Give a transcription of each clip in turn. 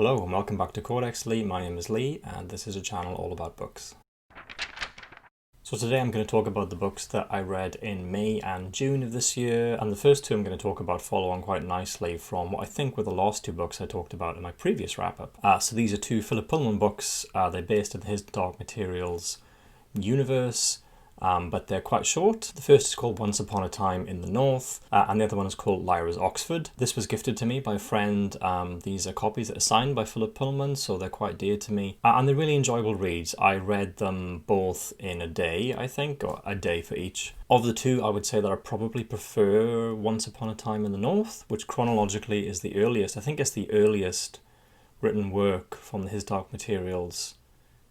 Hello and welcome back to Codex Lee. My name is Lee and this is a channel all about books. So today I'm going to talk about the books that I read in May and June of this year, and the first two I'm going to talk about follow on quite nicely from what I think were the last two books I talked about in my previous wrap-up. So these are two Philip Pullman books. They're based in his Dark Materials universe, but they're quite short. The first is called Once Upon a Time in the North, and the other one is called Lyras Oxford. This was gifted to me by a friend. These are copies that are signed by Philip Pullman, so they're quite dear to me. And they're really enjoyable reads. I read them both in a day, I think, or a day for each. Of the two, I would say that I probably prefer Once Upon a Time in the North, which chronologically is the earliest. I think it's the earliest written work from His Dark Materials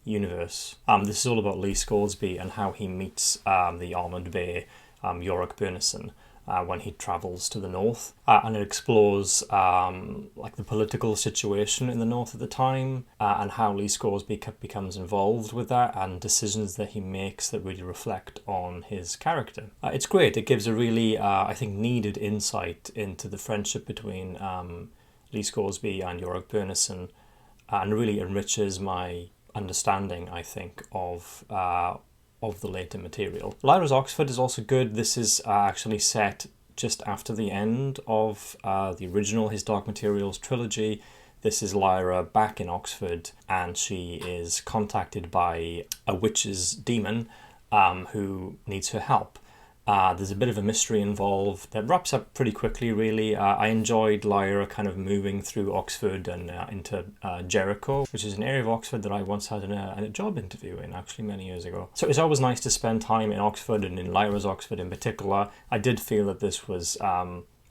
universe. This is all about Lee Scoresby and how he meets the Armoured Bear, Yorick Bernison, when he travels to the north, and it explores like the political situation in the north at the time, and how Lee Scoresby becomes involved with that, and decisions that he makes that really reflect on his character. It's great. It gives a really, I think, needed insight into the friendship between Lee Scoresby and Yorick Bernison, and really enriches my understanding, I think, of the later material. Lyras Oxford is also good. This is actually set just after the end of the original His Dark Materials trilogy. This is Lyra back in Oxford, and she is contacted by a witch's demon who needs her help. There's a bit of a mystery involved that wraps up pretty quickly, really. I enjoyed Lyra kind of moving through Oxford and into Jericho, which is an area of Oxford that I once had a job interview in, actually, many years ago. So it's always nice to spend time in Oxford, and in Lyra's Oxford in particular. I did feel that this was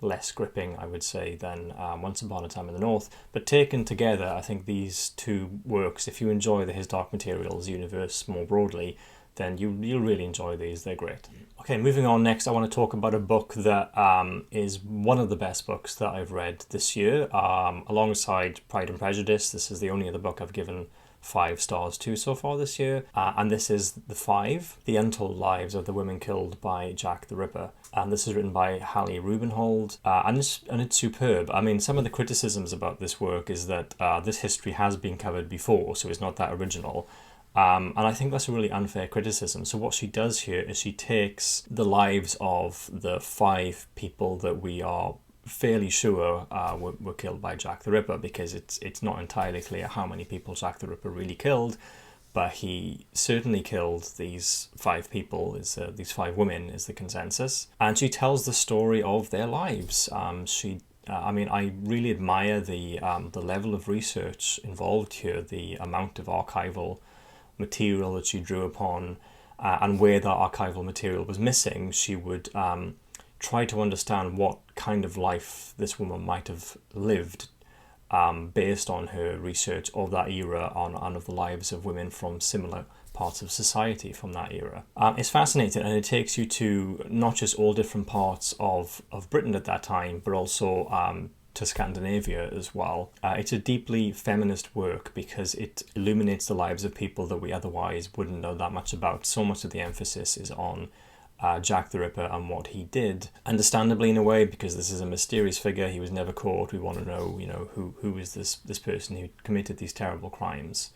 less gripping, I would say, than Once Upon a Time in the North. But taken together, I think these two works, if you enjoy the His Dark Materials universe more broadly, then you'll really enjoy these. They're great. Okay, moving on next, I want to talk about a book that is one of the best books that I've read this year, alongside Pride and Prejudice. This is the only other book I've given 5 stars to so far this year, and this is The Untold Lives of the Women Killed by Jack the Ripper. And this is written by Hallie Rubenhold, and it's superb. I mean, some of the criticisms about this work is that this history has been covered before, so it's not that original. And I think that's a really unfair criticism. So what she does here is she takes the lives of the 5 people that we are fairly sure were killed by Jack the Ripper, because it's not entirely clear how many people Jack the Ripper really killed, but he certainly killed these 5 people, these 5 women is the consensus. And she tells the story of their lives. I really admire the level of research involved here, the amount of archival material that she drew upon, and where that archival material was missing, she would try to understand what kind of life this woman might have lived based on her research of that era and of the lives of women from similar parts of society from that era. It's fascinating, and it takes you to not just all different parts of Britain at that time, but also to Scandinavia as well. It's a deeply feminist work because it illuminates the lives of people that we otherwise wouldn't know that much about. So much of the emphasis is on Jack the Ripper and what he did. Understandably, in a way, because this is a mysterious figure. He was never caught. We want to know, who is this person who committed these terrible crimes.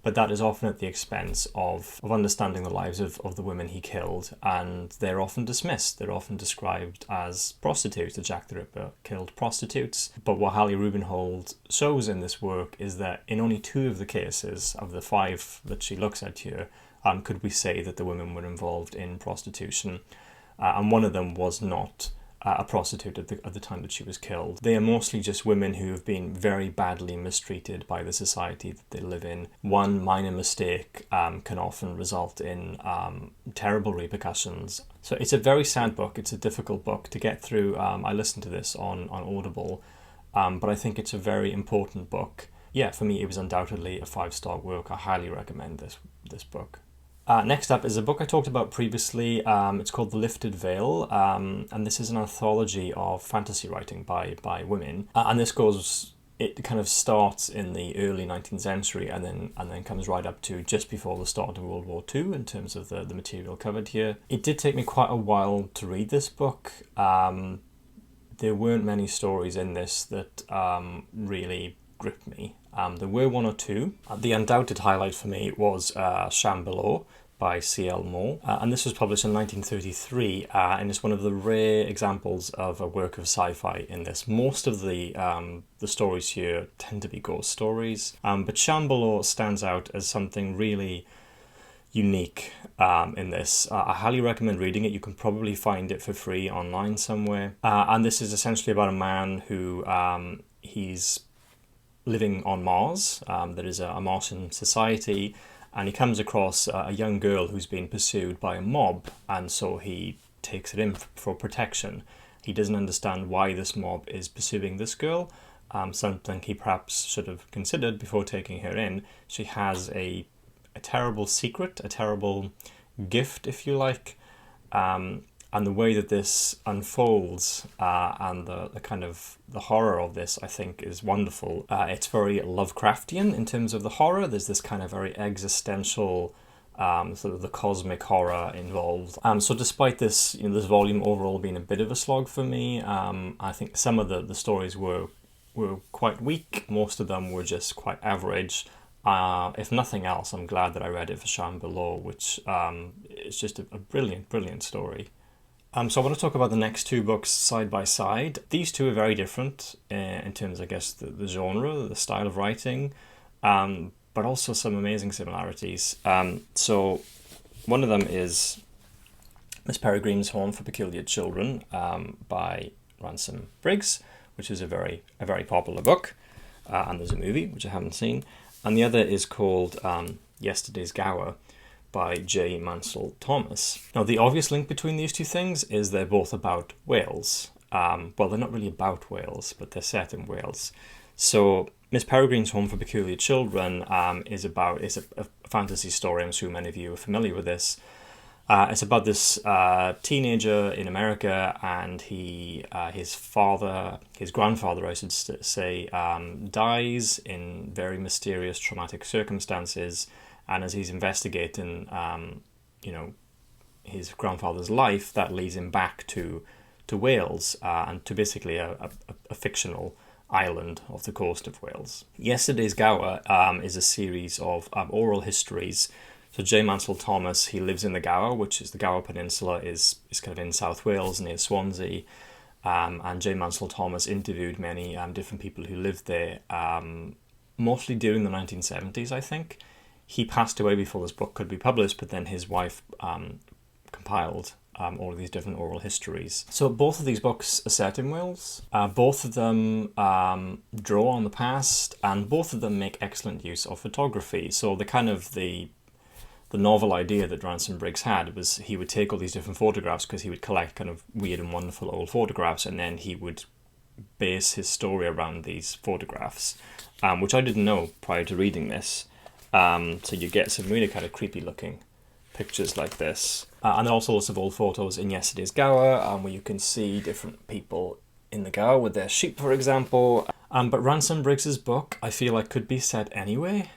But that is often at the expense of understanding the lives of the women he killed, and they're often dismissed. They're often described as prostitutes. That Jack the Ripper killed prostitutes. But what Hallie Rubenhold shows in this work is that in only 2 of the cases of the 5 that she looks at here, could we say that the women were involved in prostitution, and one of them was not a prostitute at the time that she was killed. They are mostly just women who have been very badly mistreated by the society that they live in. One minor mistake can often result in terrible repercussions. So it's a very sad book. It's a difficult book to get through. I listened to this on Audible, but I think it's a very important book. Yeah, for me, it was undoubtedly a 5-star work. I highly recommend this book. Next up is a book I talked about previously. It's called The Lifted Veil, and this is an anthology of fantasy writing by women. And it kind of starts in the early 19th century and then comes right up to just before the start of World War II in terms of the material covered here. It did take me quite a while to read this book. There weren't many stories in this that really grip me. There were one or two. The undoubted highlight for me was Shambhala by C.L. Moore, and this was published in 1933, and it's one of the rare examples of a work of sci-fi in this. Most of the stories here tend to be ghost stories, but Shambhala stands out as something really unique in this. I highly recommend reading it. You can probably find it for free online somewhere. And this is essentially about a man who he's living on Mars. There is a Martian society, and he comes across a young girl who's been pursued by a mob, and so he takes it in for protection. He doesn't understand why this mob is pursuing this girl, something he perhaps should have considered before taking her in. She has a terrible secret, a terrible gift, if you like, and the way that this unfolds and the kind of the horror of this, I think, is wonderful. It's very Lovecraftian in terms of the horror. There's this kind of very existential sort of the cosmic horror involved. So despite this, this volume overall being a bit of a slog for me, I think some of the stories were quite weak. Most of them were just quite average. If nothing else, I'm glad that I read it for Shambhala, which is just a brilliant, brilliant story. So I want to talk about the next two books side by side. These two are very different in terms, I guess, the genre, the style of writing, but also some amazing similarities. So one of them is Miss Peregrine's Home for Peculiar Children by Ransom Briggs, which is a very popular book, and there's a movie, which I haven't seen. And the other is called Yesterday's Gower by J. Mansel Thomas. Now, the obvious link between these two things is they're both about Wales. Well, they're not really about Wales, but they're set in Wales. So Miss Peregrine's Home for Peculiar Children is a fantasy story. I'm sure many of you are familiar with this. It's about this teenager in America, and his grandfather, I should say, dies in very mysterious, traumatic circumstances. And as he's investigating, his grandfather's life, that leads him back to Wales and to basically a fictional island off the coast of Wales. Yesterday's Gower is a series of oral histories. So J. Mansel Thomas, he lives in the Gower, which is the Gower Peninsula, is kind of in South Wales near Swansea. And J. Mansel Thomas interviewed many different people who lived there, mostly during the 1970s, I think. He passed away before this book could be published, but then his wife compiled all of these different oral histories. So both of these books are set in Wales. Both of them draw on the past, and both of them make excellent use of photography. So the novel idea that Ransom Briggs had was he would take all these different photographs, because he would collect kind of weird and wonderful old photographs, and then he would base his story around these photographs, which I didn't know prior to reading this. So you get some really kind of creepy looking pictures like this. And there are also lots of old photos in Yesterday's Gower, where you can see different people in the Gower with their sheep, for example. But Ransom Briggs's book, I feel like, could be set anywhere.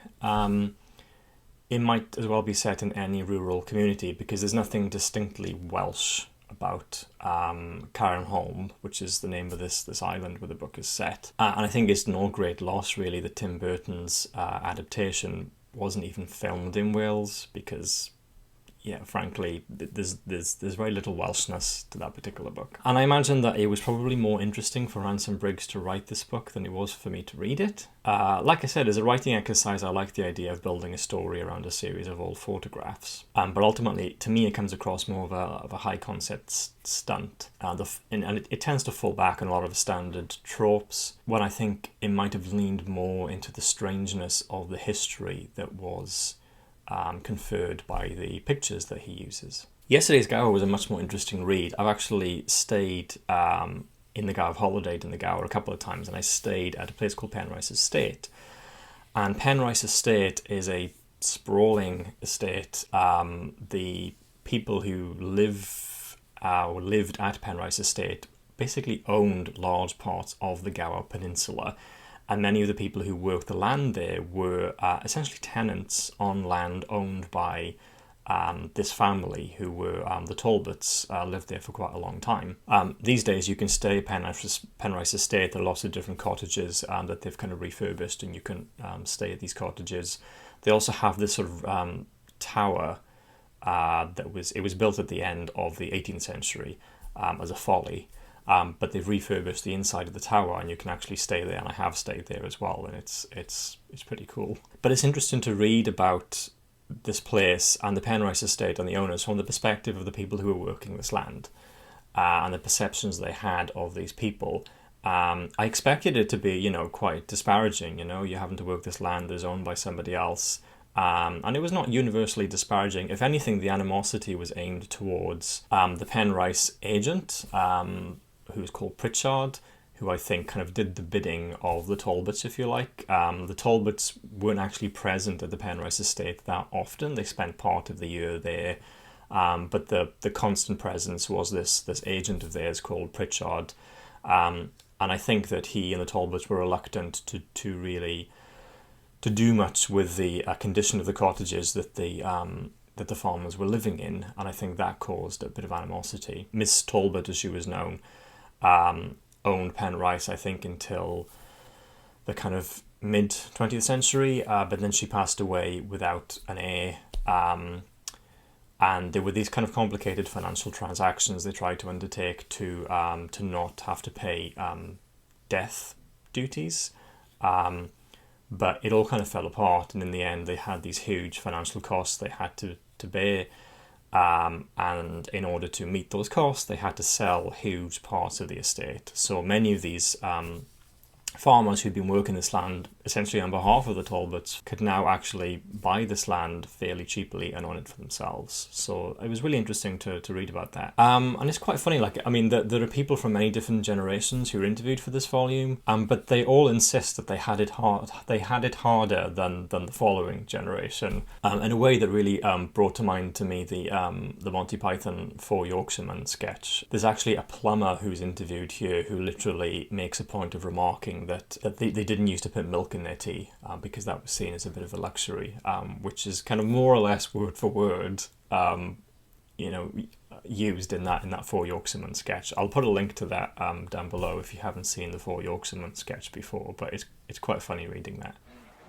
It might as well be set in any rural community, because there's nothing distinctly Welsh about Caernholm, which is the name of this island where the book is set. And I think it's no great loss, really, that Tim Burton's adaptation wasn't even filmed in Wales, because, frankly, there's very little Welshness to that particular book. And I imagine that it was probably more interesting for Ransom Briggs to write this book than it was for me to read it. Like I said, as a writing exercise, I like the idea of building a story around a series of old photographs. But ultimately, to me, it comes across more of a high concept stunt. And it tends to fall back on a lot of standard tropes, when I think it might have leaned more into the strangeness of the history that was conferred by the pictures that he uses. Yesterday's Gower was a much more interesting read. I've actually stayed in the Gower, holidayed in the Gower a couple of times, and I stayed at a place called Penrice Estate. And Penrice Estate is a sprawling estate. The people who lived at Penrice Estate basically owned large parts of the Gower Peninsula. And many of the people who worked the land there were essentially tenants on land owned by this family who were the Talbots lived there for quite a long time. These days you can stay at Penrice Estate. There are lots of different cottages that they've kind of refurbished, and you can stay at these cottages. They also have this sort of tower that was built at the end of the 18th century as a folly. But they've refurbished the inside of the tower, and you can actually stay there, and I have stayed there as well, and it's pretty cool. But it's interesting to read about this place and the Penrice Estate and the owners from the perspective of the people who were working this land, and the perceptions they had of these people. I expected it to be, quite disparaging. You're having to work this land that's owned by somebody else. And it was not universally disparaging. If anything, the animosity was aimed towards the Penrice agent, who was called Pritchard, who I think kind of did the bidding of the Talbots, if you like. The Talbots weren't actually present at the Penrice Estate that often. They spent part of the year there. But the constant presence was this agent of theirs called Pritchard. And I think that he and the Talbots were reluctant to really do much with the condition of the cottages that the farmers were living in, and I think that caused a bit of animosity. Miss Talbot, as she was known, owned Penrice, I think, until the kind of mid-20th century, but then she passed away without an heir, and there were these kind of complicated financial transactions they tried to undertake to not have to pay death duties. But it all kind of fell apart, and in the end they had these huge financial costs they had to bear, and in order to meet those costs they had to sell huge parts of the estate. So many of these farmers who'd been working this land essentially on behalf of the Talbots could now actually buy this land fairly cheaply and own it for themselves. So it was really interesting to read about that. And it's quite funny, there are people from many different generations who were interviewed for this volume, but they all insist that they had it harder than the following generation, in a way that really brought to mind to me the Monty Python Four Yorkshiremen sketch. There's actually a plumber who's interviewed here who literally makes a point of remarking that they didn't used to put milk in their tea because that was seen as a bit of a luxury, which is kind of more or less word for word used in that Four Yorkshiremen sketch. I'll put a link to that down below if you haven't seen the Four Yorkshiremen sketch before, but it's quite funny reading that.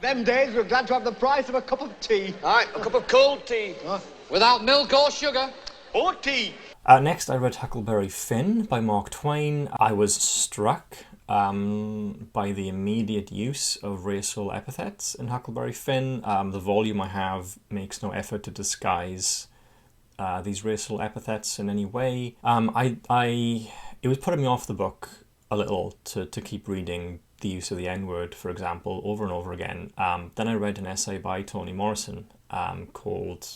Them days we're glad to have the price of a cup of tea. Aye, a cup of cold tea. Huh? Without milk or sugar. Or tea. Next I read Huckleberry Finn by Mark Twain. I was struck by the immediate use of racial epithets in Huckleberry Finn. The volume I have makes no effort to disguise these racial epithets in any way. It was putting me off the book a little to keep reading the use of the N-word, for example, over and over again. Then I read an essay by Toni Morrison called...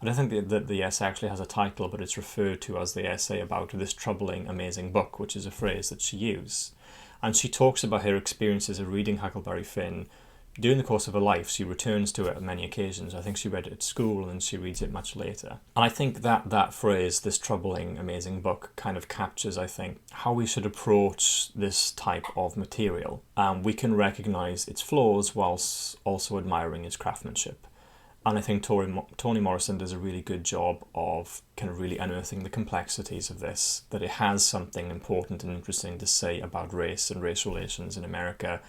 I don't think that the essay actually has a title, but it's referred to as the essay about this troubling, amazing book, which is a phrase that she used. And she talks about her experiences of reading Huckleberry Finn. During the course of her life, she returns to it on many occasions. I think she read it at school and she reads it much later. And I think that phrase, this troubling, amazing book, kind of captures, I think, how we should approach this type of material. We can recognise its flaws whilst also admiring its craftsmanship. And I think Toni Morrison does a really good job of kind of really unearthing the complexities of this, that it has something important and interesting to say about race and race relations in America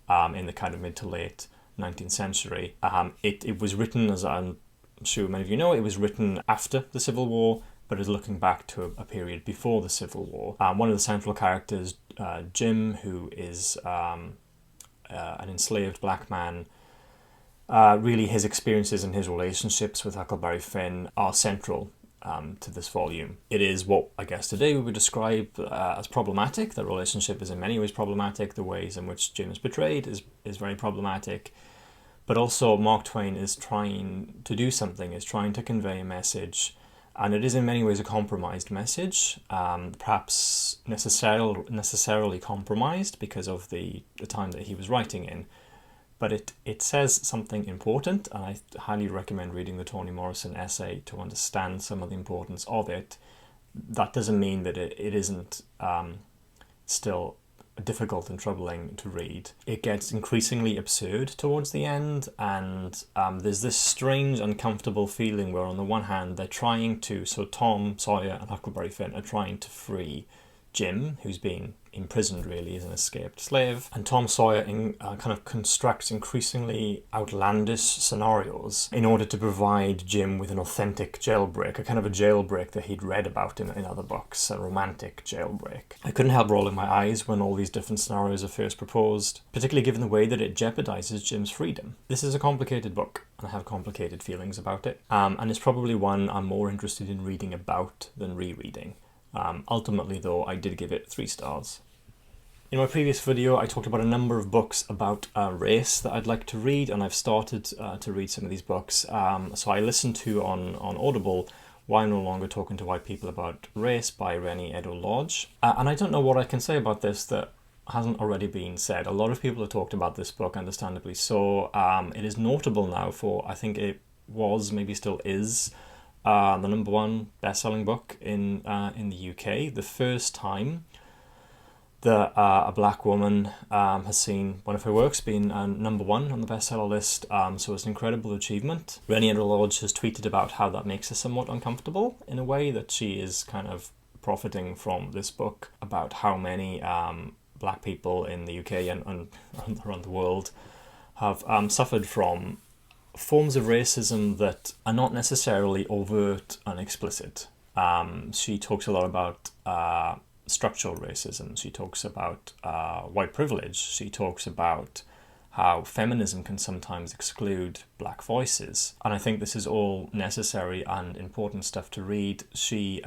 in the kind of mid to late 19th century. It was written, as I'm sure many of you know, it was written after the Civil War, but is looking back to a period before the Civil War. One of the central characters, Jim, who is an enslaved black man, really his experiences and his relationships with Huckleberry Finn are central to this volume. It is what I guess today we would describe as problematic. The relationship is in many ways problematic. The ways in which Jim is portrayed is very problematic. But also Mark Twain is trying to do something, is trying to convey a message, and it is in many ways a compromised message, perhaps necessarily compromised because of the time that he was writing in. But it says something important, and I highly recommend reading the Toni Morrison essay to understand some of the importance of it. That doesn't mean that it isn't still difficult and troubling to read. It gets increasingly absurd towards the end, and there's this strange, uncomfortable feeling where on the one hand they're trying to, so Tom, Sawyer and Huckleberry Finn are trying to free Jim, who's been imprisoned really as an escaped slave, and Tom Sawyer kind of constructs increasingly outlandish scenarios in order to provide Jim with an authentic jailbreak, a kind of a jailbreak that he'd read about in other books, a romantic jailbreak. I couldn't help rolling my eyes when all these different scenarios are first proposed, particularly given the way that it jeopardizes Jim's freedom. This is a complicated book, and I have complicated feelings about it, and it's probably one I'm more interested in reading about than rereading. Ultimately, though, I did give it 3 stars. In my previous video, I talked about a number of books about race that I'd like to read, and I've started to read some of these books. So I listened to on Audible Why No Longer Talking to White People About Race by Reni-Eddo. And I don't know what I can say about this that hasn't already been said. A lot of people have talked about this book, understandably so. It is notable now for, I think it was, maybe still is, the #1 best-selling book in the UK. The first time that a black woman has seen one of her works being #1 on the bestseller list, so it's an incredible achievement. Reni-Eddo has tweeted about how that makes her somewhat uncomfortable in a way, that she is kind of profiting from this book about how many black people in the UK and around the world have suffered from forms of racism that are not necessarily overt and explicit. She talks a lot about structural racism. She talks about white privilege. She talks about how feminism can sometimes exclude black voices. And I think this is all necessary and important stuff to read. She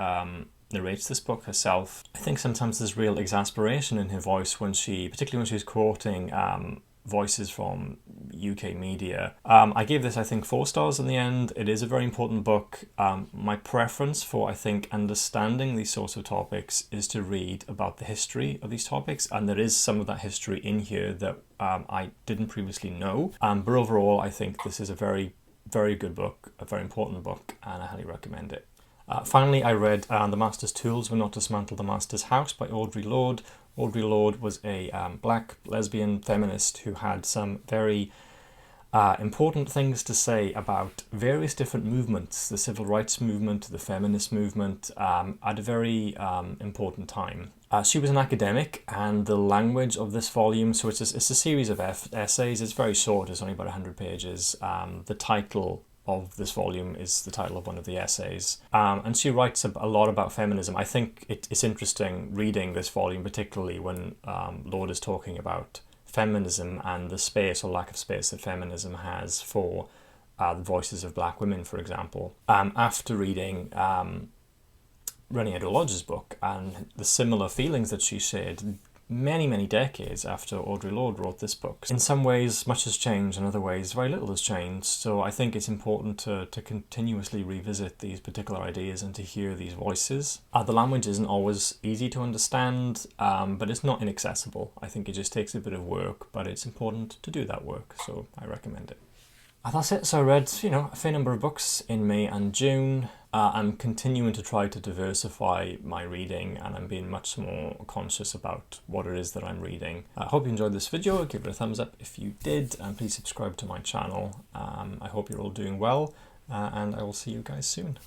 narrates this book herself. I think sometimes there's real exasperation in her voice particularly when she's quoting voices from UK media. I gave this, I think, 4 stars in the end. It is a very important book. My preference for, I think, understanding these sorts of topics is to read about the history of these topics, and there is some of that history in here that I didn't previously know. But overall, I think this is a very, very good book, a very important book, and I highly recommend it. Finally, I read The Master's Tools Will Not Dismantle the Master's House by Audre Lorde. Audre Lorde was a black lesbian feminist who had some very important things to say about various different movements, the civil rights movement, the feminist movement, at a very important time. She was an academic, and the language of this volume, so it's a series of essays, it's very short, it's only about 100 pages. The title of this volume is the title of one of the essays. And she writes a lot about feminism. I think it's interesting reading this volume, particularly when Lorde is talking about feminism and the space or lack of space that feminism has for the voices of black women, for example. After reading Reni-Eddo's book and the similar feelings that she shared many, many decades after Audre Lorde wrote this book. In some ways, much has changed, in other ways, very little has changed. So I think it's important to continuously revisit these particular ideas and to hear these voices. The language isn't always easy to understand, but it's not inaccessible. I think it just takes a bit of work, but it's important to do that work, so I recommend it. That's it. So I read, a fair number of books in May and June. I'm continuing to try to diversify my reading, and I'm being much more conscious about what it is that I'm reading. I hope you enjoyed this video. Give it a thumbs up if you did, and please subscribe to my channel. I hope you're all doing well, and I will see you guys soon.